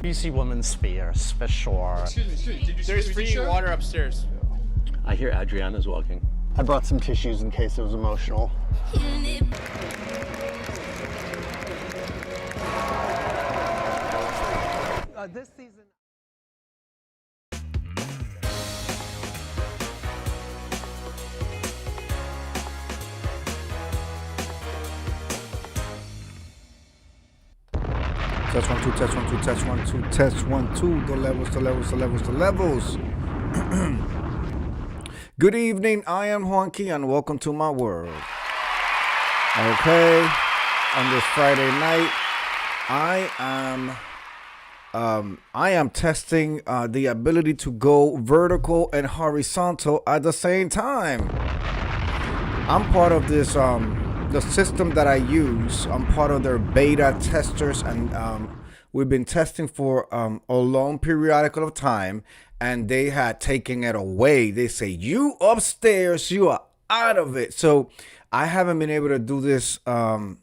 Juicy woman spears, for sure. Excuse me. Did you There's free water upstairs. I hear Adriana's walking. I brought some tissues in case it was emotional. This season. Test 1 2, test 1 2, test 1 2, test 1 2. The levels. Good evening. I am Juanki, and welcome to my world. Okay, on this Friday night, I am testing the ability to go vertical and horizontal at the same time. I'm part of this the system that I use. I'm part of their beta testers, and we've been testing for a long periodical of time, and they had taken it away. They say, you upstairs, you are out of it. So I haven't been able to do this for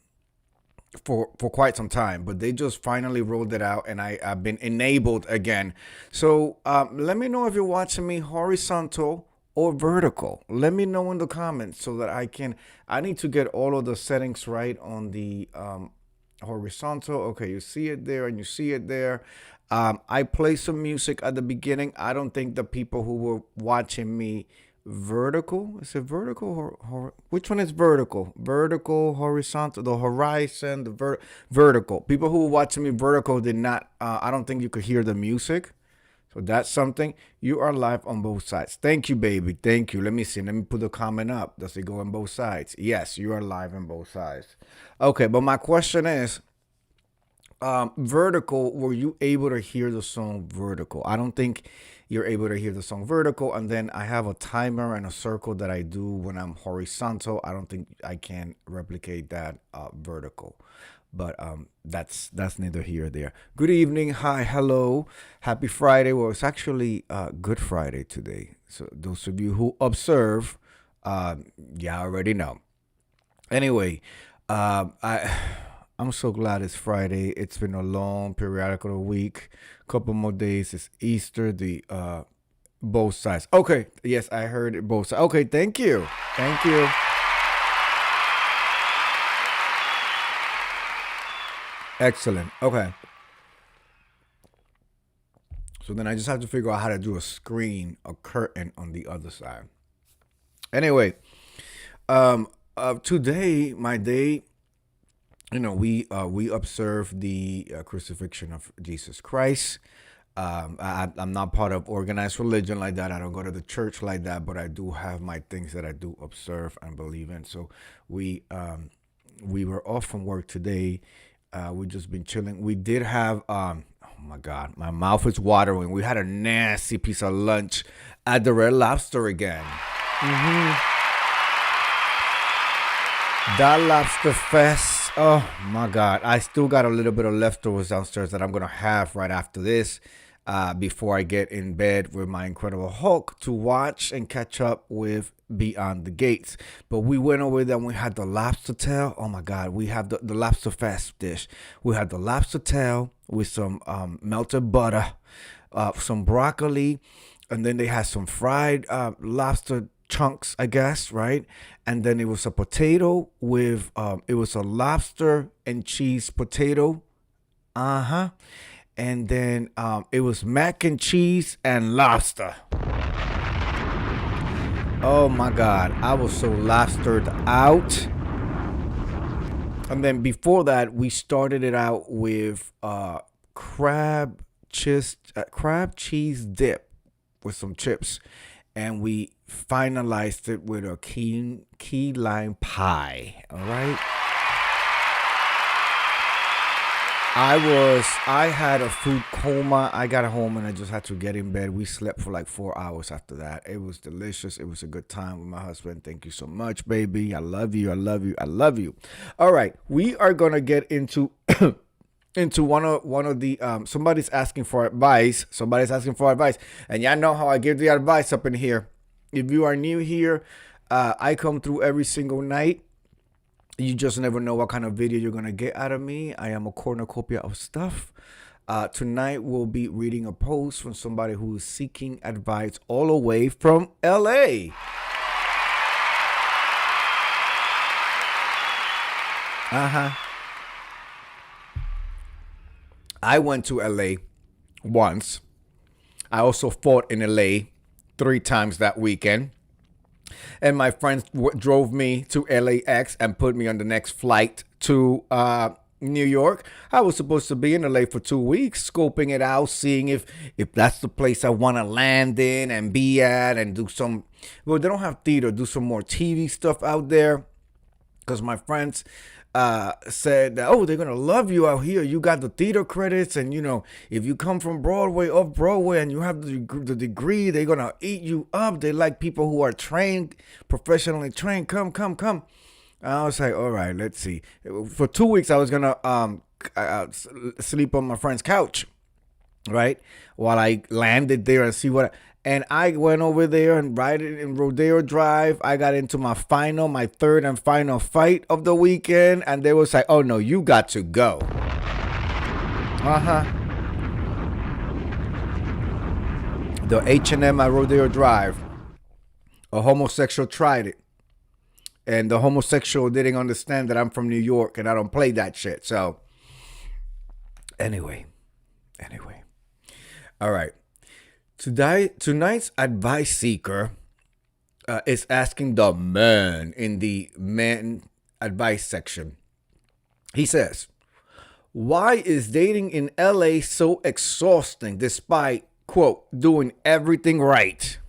quite some time, but they just finally rolled it out, and I've been enabled again. So let me know if you're watching me horizontal or vertical. Let me know in the comments so that I need to get all of the settings right on the horizontal. Okay, you see it there and you see it there. I play some music at the beginning. I don't think the people who were watching me vertical, is it vertical or which one is vertical? Vertical, horizontal, the horizon, the vertical. People who were watching me vertical did not, I don't think you could hear the music. So that's something. You are live on both sides. Thank you, baby. Thank you. Let me see. Let me put the comment up. Does it go on both sides? Yes, you are live on both sides. Okay, but my question is, vertical, were you able to hear the song vertical? I don't think you're able to hear the song vertical. And then I have a timer and a circle that I do when I'm horizontal. I don't think I can replicate that vertical. But that's neither here nor there. Good evening. Hi. Hello. Happy Friday. Well, it's actually Good Friday today. So those of you who observe, yeah, already know. Anyway, I'm so glad it's Friday. It's been a long periodical week. Couple more days. It's Easter. The both sides. Okay. Yes, I heard it both sides. Okay. Thank you. Thank you. Excellent. Okay. So then I just have to figure out how to do a screen, a curtain on the other side. Anyway, today, my day, we observe the crucifixion of Jesus Christ. I'm not part of organized religion like that. I don't go to the church like that, but I do have my things that I do observe and believe in. So we were off from work today. We just been chilling. We did have, oh my God, my mouth is watering. We had a nasty piece of lunch at the Red Lobster again. That Lobster Fest. Oh my God. I still got a little bit of leftovers downstairs that I'm going to have right after this, before I get in bed with my Incredible Hulk to watch and catch up with Beyond the Gates. But we went over there and we had the lobster tail. Oh my God, we have the Lobster Fest dish. We had the lobster tail with some melted butter, some broccoli, and then they had some fried lobster chunks, I guess, right? And then it was a potato with it was a lobster and cheese potato. And then it was mac and cheese and lobster. Oh my God, I was so lobstered out. And then before that, we started it out with crab cheese dip with some chips. And we finalized it with a key lime pie. All right. I had a food coma. I got home and I just had to get in bed. We slept for like 4 hours after that. It was delicious. It was a good time with my husband. Thank you so much, baby. I love you. I love you. I love you. All right. We are going to get into one of the somebody's asking for advice. And y'all know how I give the advice up in here. If you are new here, I come through every single night. You just never know what kind of video you're going to get out of me. I am a cornucopia of stuff. Tonight we'll be reading a post from somebody who is seeking advice all the way from LA. I went to LA once. I also fought in LA 3 times that weekend. And my friends drove me to LAX and put me on the next flight to New York. I was supposed to be in LA for 2 weeks, scoping it out, seeing if that's the place I want to land in and be at and do some. Well, they don't have theater. Do some more TV stuff out there. Because my friends said that, oh, they're going to love you out here. You got the theater credits. And, you know, if you come from Broadway, off Broadway, and you have the degree, they're going to eat you up. They like people who are trained, professionally trained. Come. I was like, all right, let's see. For 2 weeks, I was going to sleep on my friend's couch, right? While I landed there and see what. And I went over there and ride it in Rodeo Drive. I got into my 3rd and final fight of the weekend. And they was like, oh, no, you got to go. The H&M at Rodeo Drive. A homosexual tried it. And the homosexual didn't understand that I'm from New York and I don't play that shit. So, anyway. All right. Tonight's advice seeker is asking the man in the man advice section. He says, why is dating in LA so exhausting despite, quote, doing everything right?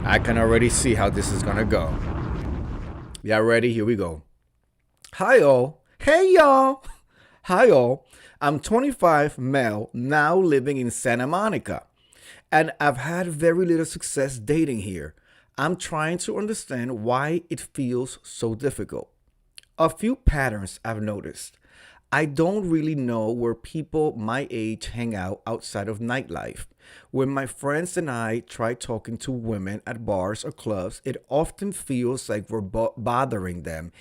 I can already see how this is going to go. Y'all ready? Here we go. Hi, all. Hey, y'all. Hi, all. I'm 25, male, now living in Santa Monica, and I've had very little success dating here. I'm trying to understand why it feels so difficult. A few patterns I've noticed. I don't really know where people my age hang out outside of nightlife. When my friends and I try talking to women at bars or clubs, it often feels like we're bothering them,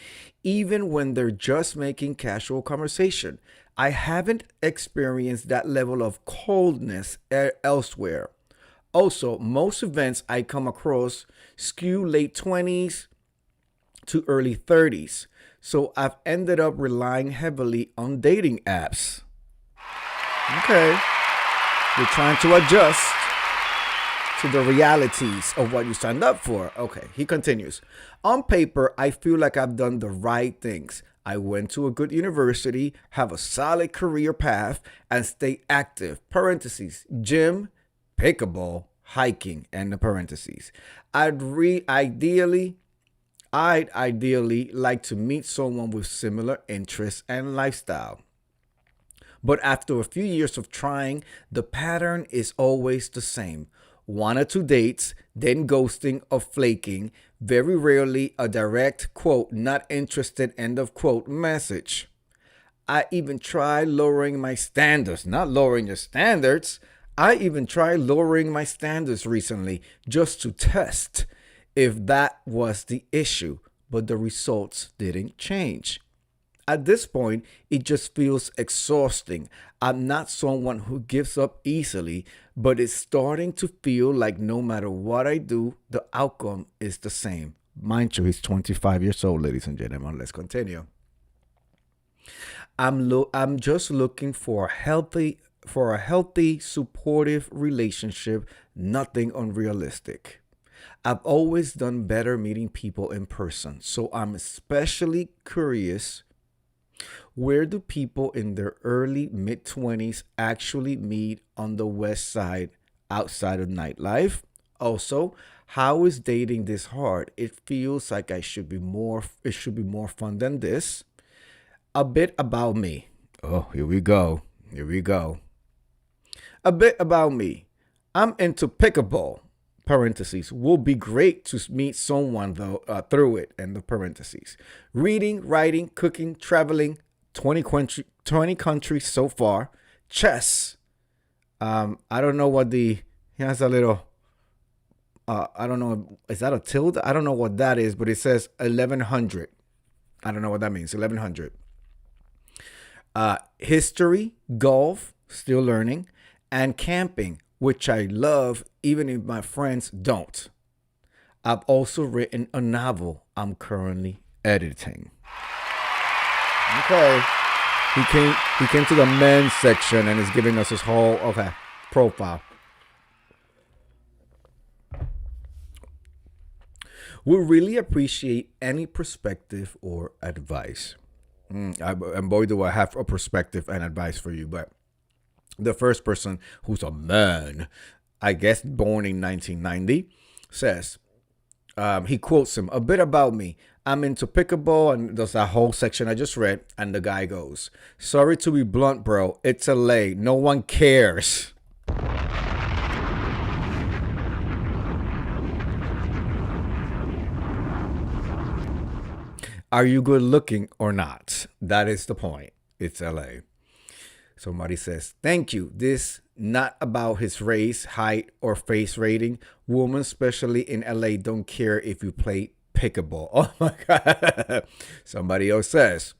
even when they're just making casual conversation. I haven't experienced that level of coldness elsewhere. Also, most events I come across skew late 20s to early 30s. So I've ended up relying heavily on dating apps. Okay. You're trying to adjust to the realities of what you signed up for. Okay. He continues. On paper, I feel like I've done the right things. I went to a good university, have a solid career path, and stay active. Parentheses. Gym, pickleball, hiking, and the parentheses. I'd ideally like to meet someone with similar interests and lifestyle. But after a few years of trying, the pattern is always the same. 1 or 2 dates, then ghosting or flaking, very rarely a direct, quote, not interested, end of quote, message. I even tried lowering my standards, not lowering your standards. I even tried lowering my standards recently just to test if that was the issue, but the results didn't change. At this point, it just feels exhausting. I'm not someone who gives up easily, but it's starting to feel like no matter what I do, the outcome is the same. Mind you, he's 25 years old, ladies and gentlemen. Let's continue. I'm just looking for a healthy, supportive relationship, nothing unrealistic. I've always done better meeting people in person, so I'm especially curious, where do people in their early mid-20s actually meet on the west side outside of nightlife? Also, how is dating this hard? It feels like it should be more fun than this. A bit about me. Oh, here we go. A bit about me. I'm into pickleball. Parentheses. Will be great to meet someone though through it. End of parentheses. Reading, writing, cooking, traveling. 20 countries so far. Chess. I don't know what he has a little. I don't know. Is that a tilde? I don't know what that is, but it says 1100. I don't know what that means. 1100. History, golf, still learning, and camping, which I love even if my friends don't. I've also written a novel I'm currently editing. Okay. He came to the men's section and is giving us his whole profile. We really appreciate any perspective or advice. And boy, do I have a perspective and advice for you. But the first person, who's a man, I guess born in 1990, says, he quotes him, "A bit about me. I'm into pickleball," and there's that whole section I just read. And the guy goes, "Sorry to be blunt, bro. It's LA. No one cares." Are you good looking or not? That is the point. It's LA. Somebody says, "Thank you. This not about his race, height, or face rating. Women, especially in LA, don't care if you play pickleball." Oh my God. Somebody else says,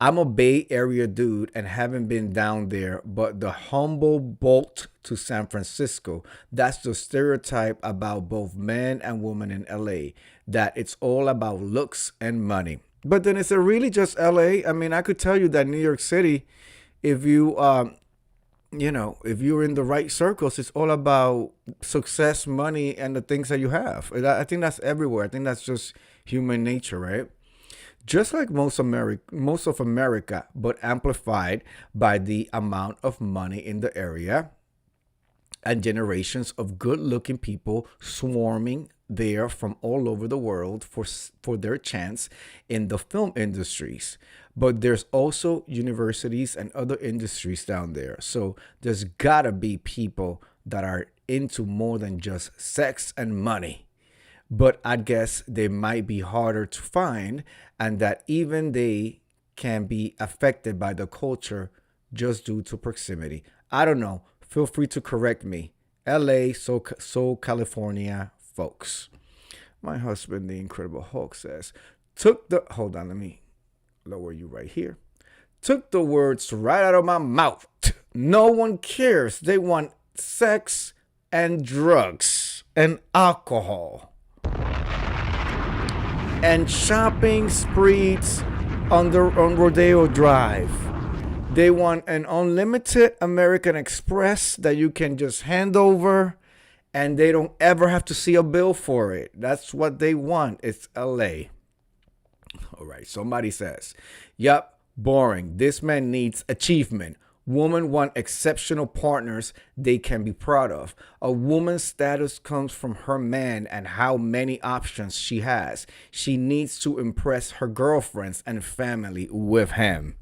"I'm a Bay Area dude and haven't been down there, but the humble bolt to San Francisco, that's the stereotype about both men and women in LA, that it's all about looks and money." But then is it really just LA? I mean, I could tell you that New York City, if you, if you're in the right circles, it's all about success, money, and the things that you have. I think that's everywhere. I think that's just human nature, right? Just like most of America, but amplified by the amount of money in the area and generations of good-looking people swarming there from all over the world for their chance in the film industries. But there's also universities and other industries down there. So there's gotta be people that are into more than just sex and money. But I guess they might be harder to find, and that even they can be affected by the culture just due to proximity. I don't know. Feel free to correct me. LA, so California, folks. My husband, the Incredible Hulk, says, hold on, let me lower you right here. "Took the words right out of my mouth. No one cares. They want sex and drugs and alcohol and shopping sprees on Rodeo Drive. They want an unlimited American Express that you can just hand over and they don't ever have to see a bill for it. That's what they want. It's LA." All right, somebody says, "Yup, boring. This man needs achievement. Women want exceptional partners they can be proud of. A woman's status comes from her man and how many options she has. She needs to impress her girlfriends and family with him."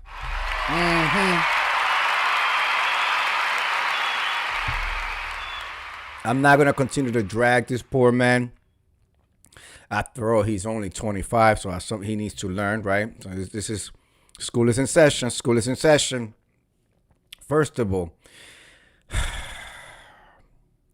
I'm not going to continue to drag this poor man. After all, he's only 25, so he needs to learn, right? So this is, school is in session. School is in session. First of all,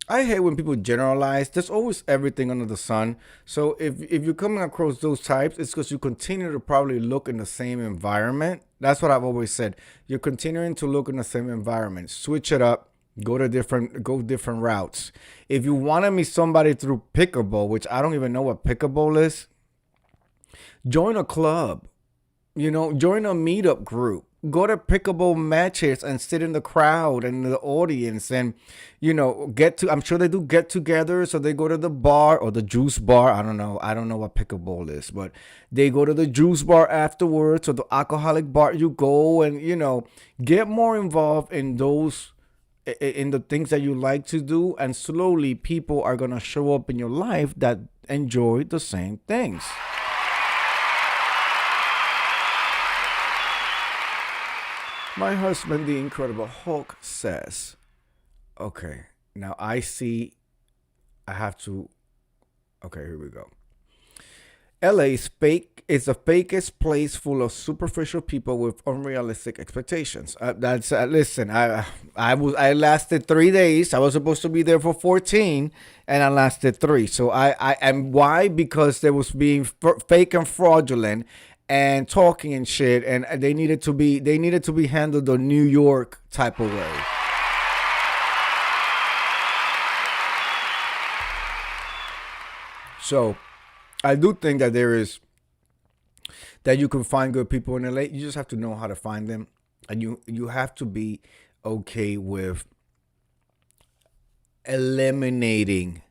I hate when people generalize. There's always everything under the sun. So if you're coming across those types, it's because you continue to probably look in the same environment. That's what I've always said. You're continuing to look in the same environment. Switch it up. Go different routes. If you want to meet somebody through pickleball, which I don't even know what pickleball is, join a club. Join a meetup group. Go to pickleball matches and sit in the crowd and the audience, and I'm sure they do get-togethers, so they go to the bar or the juice bar. I don't know what pickleball is, but they go to the juice bar afterwards or the alcoholic bar. You go and get more involved in the things that you like to do, and slowly people are gonna show up in your life that enjoy the same things. My husband, the Incredible Hulk, says, okay, now here we go. LA is the fakest place full of superficial people with unrealistic expectations. Listen. I lasted 3 days. I was supposed to be there for 14, and I lasted 3. So and why? Because there was being fake and fraudulent, and talking and shit, and they needed to be handled the New York type of way. So I do think that that you can find good people in LA. You just have to know how to find them, and you have to be okay with eliminating,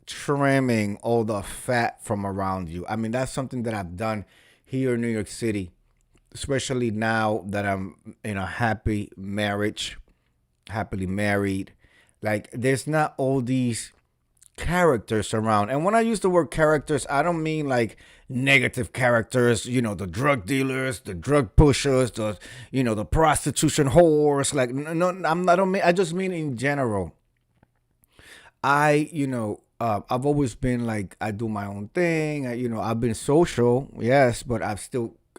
trimming all the fat from around you. I mean, that's something that I've done here in New York City, especially now that I'm in a happily married. Like, there's not all these characters around. And when I use the word characters, I don't mean like negative characters, the drug dealers, the drug pushers, the prostitution whores. Like, no, I just mean in general. I've always been like, I do my own thing. I've been social, yes, but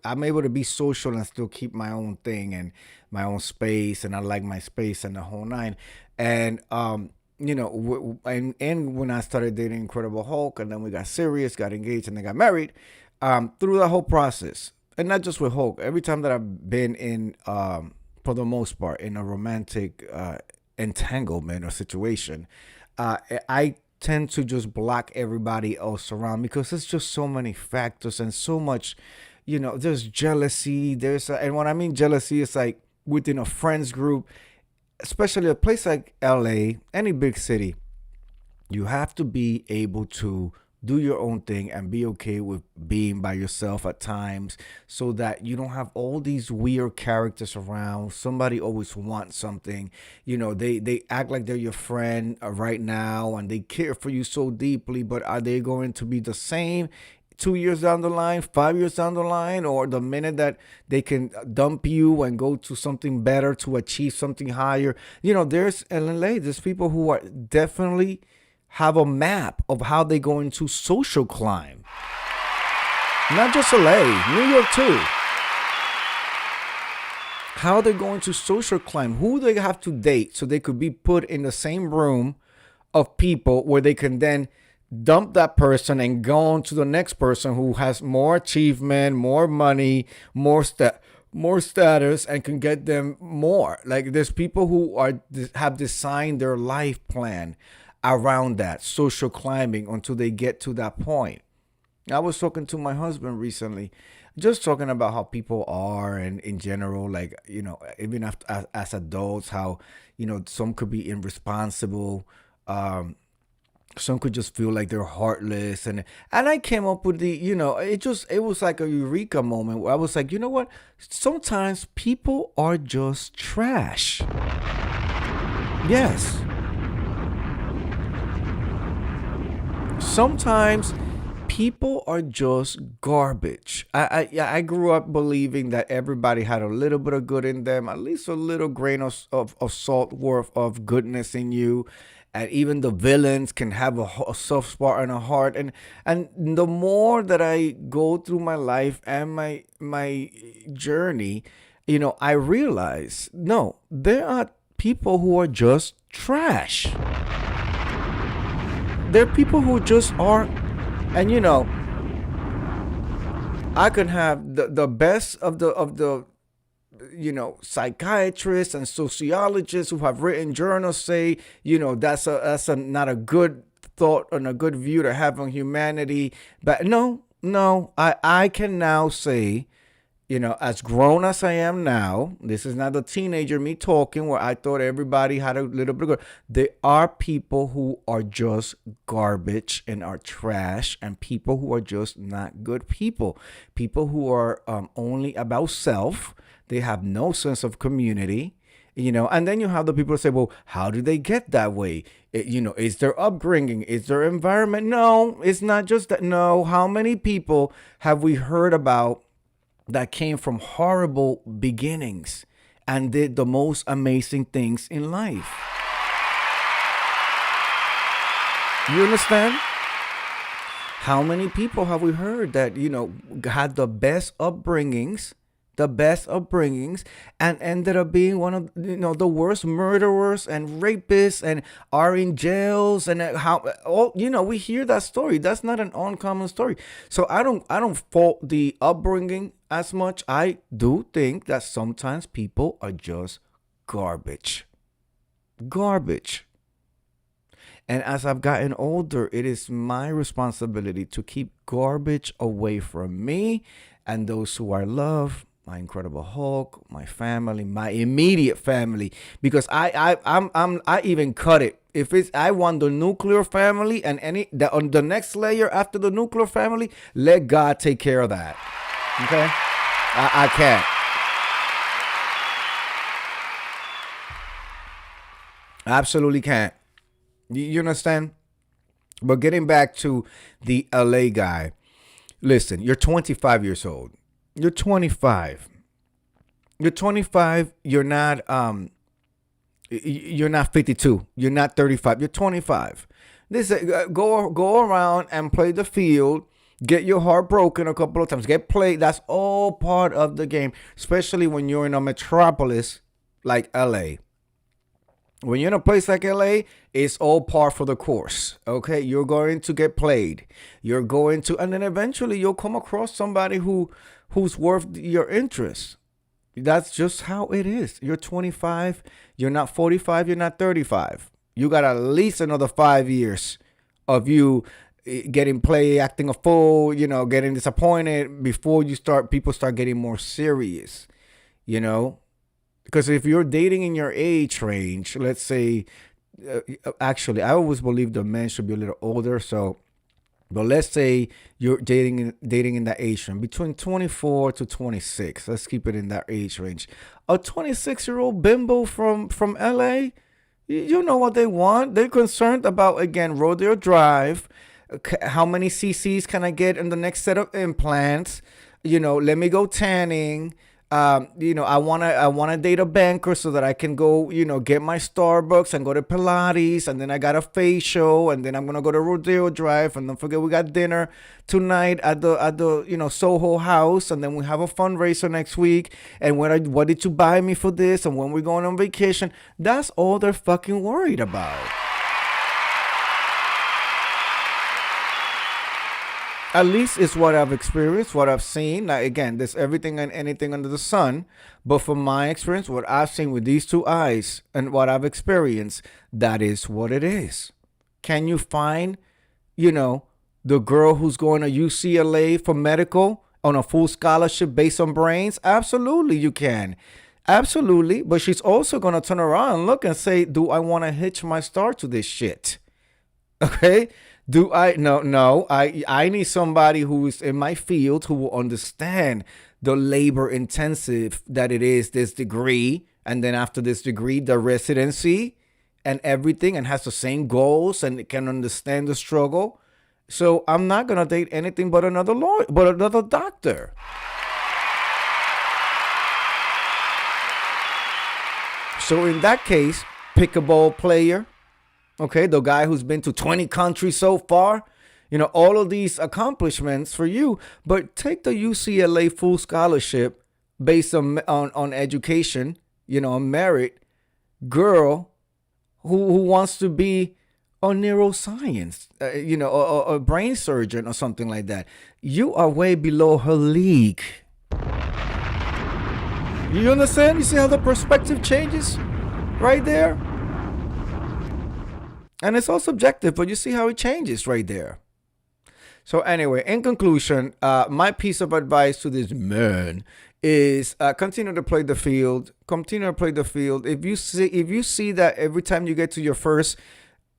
I'm able to be social and still keep my own thing and my own space. And I like my space and the whole nine. And, and when I started dating Incredible Hulk, and then we got serious, got engaged, and then got married, through the whole process, and not just with Hulk, every time that I've been in, for the most part, in a romantic entanglement or situation, I tend to just block everybody else around, because there's just so many factors and so much, there's jealousy. And when I mean jealousy, it's like within a friends group, especially a place like LA, any big city, you have to be able to do your own thing and be okay with being by yourself at times, so that you don't have all these weird characters around. Somebody always wants something. They act like they're your friend right now, and they care for you so deeply, but are they going to be the same 2 years down the line, 5 years down the line, or the minute that they can dump you and go to something better to achieve something higher? There's in LA, there's people who are definitely have a map of how they go into social climb. Not just LA, New York too. How they're going to social climb, who they have to date, so they could be put in the same room of people where they can then dump that person and go on to the next person who has more achievement, more money, more status, and can get them more. Like, there's people who have designed their life plan around that social climbing until they get to that point. I was talking to my husband recently, just talking about how people are, and in general, like, even after, as adults, how, some could be irresponsible. Some could just feel like they're heartless. And I came up with it was like a eureka moment where I was like, you know what? Sometimes people are just trash. Yes. Sometimes people are just garbage. I grew up believing that everybody had a little bit of good in them, at least a little grain of salt worth of goodness in you. And even the villains can have a soft spot and a heart. And the more that I go through my life and my journey, I realize, no, there are people who are just trash. There are people who just are. And I can have the best of the psychiatrists and sociologists who have written journals say, that's not a good thought and a good view to have on humanity. But no, I can now say, as grown as I am now, this is not the teenager me talking where I thought everybody had a little bit of good. There are people who are just garbage and are trash, and people who are just not good people. People who are only about self. They have no sense of community, and then you have the people who say, well, how did they get that way? Is their upbringing, is their environment? No, it's not just that. No, how many people have we heard about that came from horrible beginnings and did the most amazing things in life? You understand? How many people have we heard that, had the best upbringings, the best upbringings, and ended up being one of the worst murderers and rapists and are in jails and how all we hear that story. That's not an uncommon story. So I don't fault the upbringing as much. I do think that sometimes people are just garbage. And as I've gotten older, it is my responsibility to keep garbage away from me and those who I love, my Incredible Hulk, my family, my immediate family. Because I even cut it. If I want the nuclear family and on the next layer after the nuclear family, let God take care of that. Okay, I can't. Absolutely can't. You understand? But getting back to the LA guy, listen, you're 25 years old. You're 25. You're 25. You're not 52. You're not 35. You're 25. Go around and play the field. Get your heart broken a couple of times. Get played. That's all part of the game, especially when you're in a metropolis like LA. When you're in a place like LA, it's all par for the course. Okay, you're going to get played. You're going to, and then eventually you'll come across somebody who's worth your interest. That's just how it is. You're 25. You're not 45. You're not 35. You got at least another 5 years of you getting played, acting a fool, getting disappointed before people start getting more serious, Because if you're dating in your age range, let's say, actually, I always believe the men should be a little older. But let's say you're dating in that age range between 24 to 26. Let's keep it in that age range. A 26-year-old bimbo from LA, you know what they want. They're concerned about, again, Rodeo Drive. How many cc's can I get in the next set of implants? Let me go tanning. I wanna date a banker so that I can go, get my Starbucks and go to Pilates, and then I got a facial, and then I'm gonna go to Rodeo Drive, and don't forget we got dinner tonight at the Soho House, and then we have a fundraiser next week. And what did you buy me for this? And when we're going on vacation? That's all they're fucking worried about. At least it's what I've experienced, what I've seen. Now, again, there's everything and anything under the sun. But from my experience, what I've seen with these two eyes and what I've experienced, that is what it is. Can you find, the girl who's going to UCLA for medical on a full scholarship based on brains? Absolutely, you can. Absolutely. But she's also going to turn around and look and say, do I want to hitch my star to this shit? Okay? I need somebody who is in my field who will understand the labor intensive that it is, this degree, and then after this degree, the residency and everything, and has the same goals and can understand the struggle. So I'm not gonna date anything but another lawyer, but another doctor. So in that case, pick a ball player. Okay, the guy who's been to 20 countries so far, all of these accomplishments for you. But take the UCLA full scholarship based on education, on merit, girl who wants to be a neuroscience, a brain surgeon or something like that. You are way below her league. You understand? You see how the perspective changes right there? And it's all subjective, but you see how it changes right there. So anyway, in conclusion, my piece of advice to this man is continue to play the field. Continue to play the field. If you see that every time you get to your first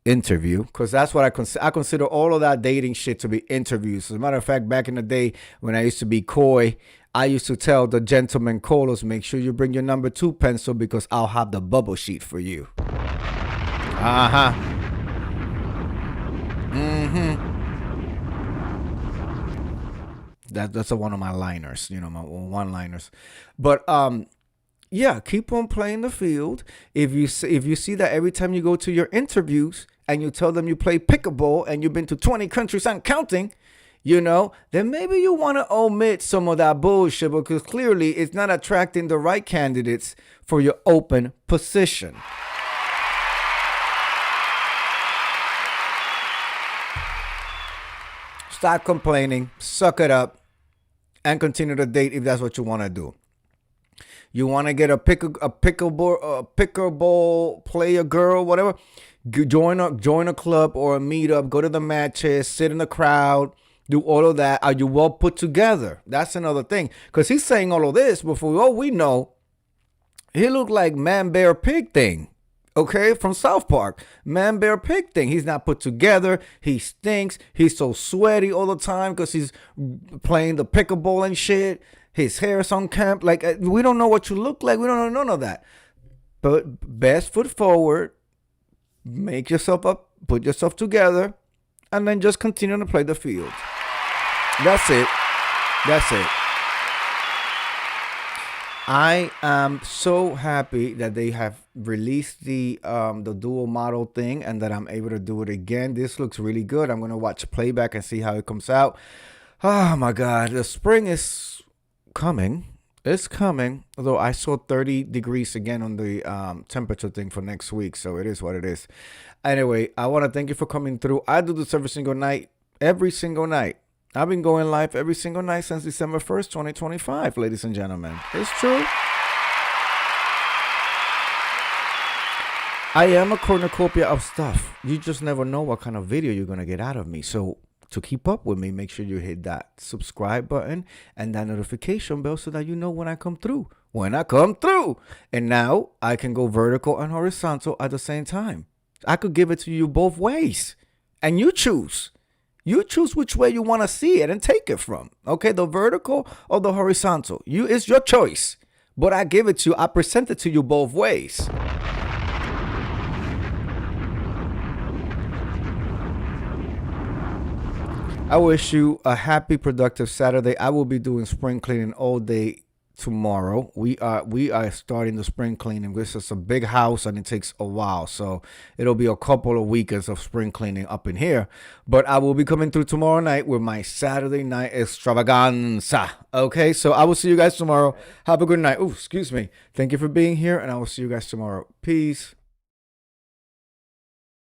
interview, because that's what I consider all of that dating shit to be interviews. As a matter of fact, back in the day when I used to be coy, I used to tell the gentleman callers, make sure you bring your number 2 pencil because I'll have the bubble sheet for you. That's one of my liners, my one-liners. But keep on playing the field. If you see that every time you go to your interviews and you tell them you play pickleball and you've been to 20 countries and counting, then maybe you want to omit some of that bullshit because clearly it's not attracting the right candidates for your open position. Stop complaining, suck it up, and continue to date if that's what you want to do. You want to get a pickleball player girl, whatever. Join a club or a meetup. Go to the matches. Sit in the crowd. Do all of that. Are you well put together? That's another thing. Because he's saying all of this, but for all we know, he looked like Man Bear Pig Thing. Okay, from South Park. Man Bear Pig Thing. He's not put together. He stinks. He's so sweaty all the time because he's playing the pickleball and shit. His hair's unkempt. Like, we don't know what you look like. We don't know none of that. But best foot forward. Make yourself up. Put yourself together. And then just continue to play the field. That's it. I am so happy that they have released the dual model thing and that I'm able to do it again. This looks really good. I'm going to watch playback and see how it comes out. Oh, my God. The spring is coming. It's coming. Although I saw 30 degrees again on the temperature thing for next week. So it is what it is. Anyway, I want to thank you for coming through. I do this every single night. I've been going live every single night since December 1st, 2025, ladies and gentlemen. It's true. I am a cornucopia of stuff. You just never know what kind of video you're going to get out of me. So to keep up with me, make sure you hit that subscribe button and that notification bell so that you know when I come through. And now I can go vertical and horizontal at the same time. I could give it to you both ways. And you choose. You choose which way you want to see it and take it from. Okay, the vertical or the horizontal. It's your choice. But I give it to you. I present it to you both ways. I wish you a happy, productive Saturday. I will be doing spring cleaning all day tomorrow. We are starting the spring cleaning. This is a big house and it takes a while, so it'll be a couple of weekends of spring cleaning up in here. But I will be coming through tomorrow night with my Saturday night extravaganza. Okay, so I will see you guys tomorrow. Have a good night. Oh, excuse me. Thank you for being here, and I will see you guys tomorrow. Peace.